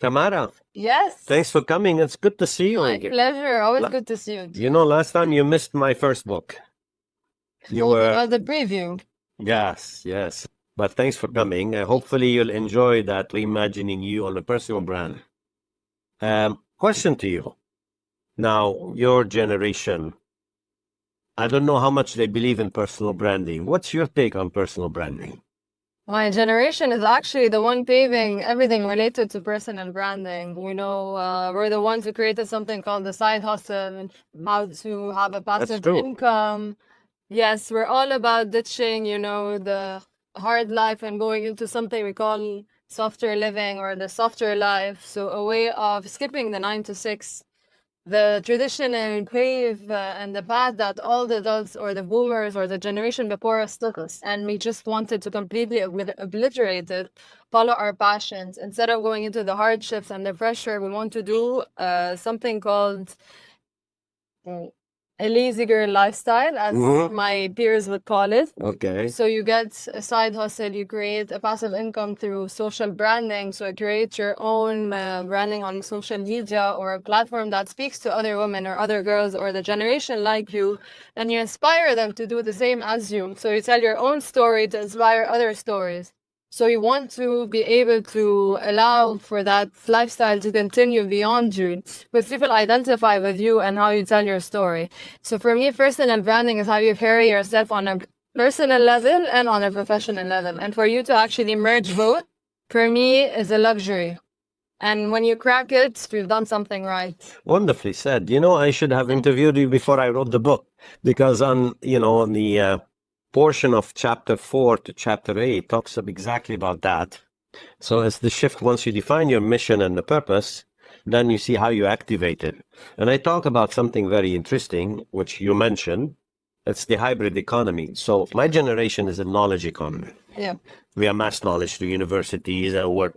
Tamara, Yes. thanks for coming. It's good to see you My again. pleasure. Always good to see you. You know, last time you missed my first book. You were, The preview. yes. But thanks for coming. Hopefully you'll enjoy that Reimagining You on a personal brand. Question to you. Now, your generation, I don't know how much they believe in personal branding. What's your take on personal branding? My generation is actually the one paving everything related to personal branding. We're the ones who created something called the side hustle and how to have a passive true. income. Yes, we're all about ditching, the hard life and going into something we call softer living or the softer life. So a way of skipping the 9 to 6, the traditional pave and the path that all the adults or the boomers or the generation before us took us. And we just wanted to completely obliterate it, follow our passions. Instead of going into the hardships and the pressure, we want to do something called a lazy girl lifestyle, as my peers would call it. Okay. So you get a side hustle, you create a passive income through social branding. So you create your own branding on social media or a platform that speaks to other women or other girls or the generation like you, and you inspire them to do the same as you. So you tell your own story to inspire other stories. So you want to be able to allow for that lifestyle to continue beyond you, because people identify with you and how you tell your story. So for me, personal branding is how you carry yourself on a personal level and on a professional level. And for you to actually merge both, for me, is a luxury. And when you crack it, you've done something right. Wonderfully said. You know, I should have interviewed you before I wrote the book, because on the portion of chapter 4 to chapter 8 talks exactly about that. So it's the shift. Once you define your mission and the purpose, then you see how you activate it. And I talk about something very interesting, which you mentioned. It's the hybrid economy. So my generation is a knowledge economy. Yeah. We amass knowledge to universities, work.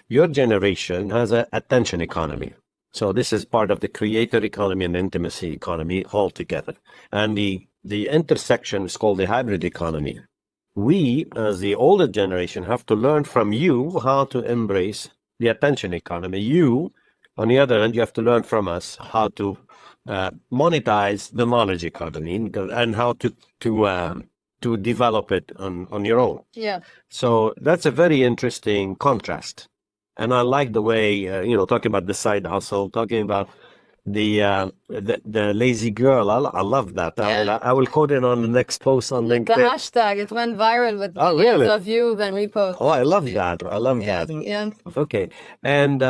Your generation has an attention economy. So this is part of the creator economy and intimacy economy all together. And the intersection is called the hybrid economy. We, as the older generation, have to learn from you how to embrace the attention economy. You, on the other hand, you have to learn from us how to monetize the knowledge economy and how to develop it on your own. Yeah. So that's a very interesting contrast. And I like the way, talking about the side hustle, talking about the lazy girl. I love that. Yeah. I will quote it on the next post on LinkedIn. The hashtag, it went viral with Oh, really? millions of views and reposts. Oh, I love that. I love that. Yeah. Okay. And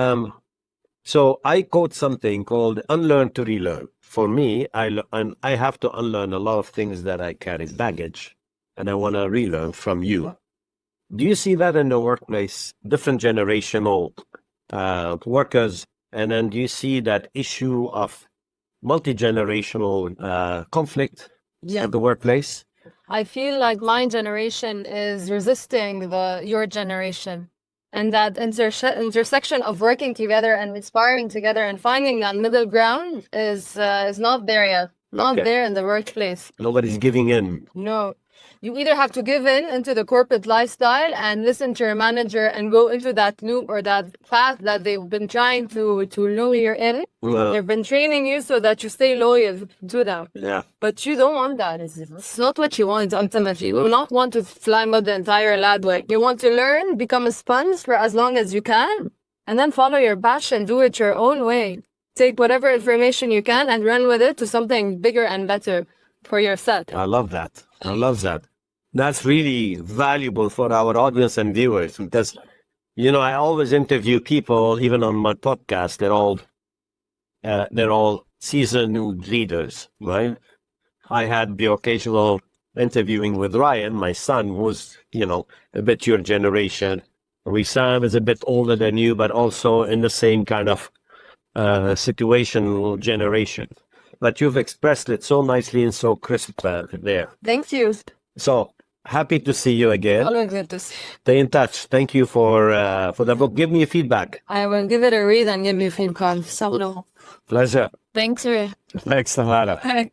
so I quote something called unlearn to relearn. For me, I have to unlearn a lot of things that I carry baggage, and I want to relearn from you. Do you see that in the workplace? Different generational workers, and then do you see that issue of multi-generational conflict at the workplace? I feel like my generation is resisting your generation. And that intersection of working together and inspiring together and finding that middle ground is not there yet. Not there in the workplace. Nobody's giving in. No. You either have to give in into the corporate lifestyle and listen to your manager and go into that loop or that path that they've been trying to lure you in. They've been training you so that you stay loyal to them. Yeah. But you don't want that. It's not what you want ultimately. You do not want to climb up the entire ladder. You want to learn, become a sponge for as long as you can, and then follow your passion. Do it your own way. Take whatever information you can and run with it to something bigger and better for yourself. I love that. I love that. That's really valuable for our audience and viewers, because, I always interview people, even on my podcast. They're all seasoned leaders, right? I had the occasional interviewing with Ryan, my son, who's, a bit your generation. Sam is a bit older than you, but also in the same kind of situational generation. But you've expressed it so nicely and so crisp there. Thank you. So happy to see you again. Always good to see. Stay in touch. Thank you for the book. Give me feedback. I will give it a read and give you feedback. So, Pleasure. thanks, Ray. Thanks, Tamara. Bye.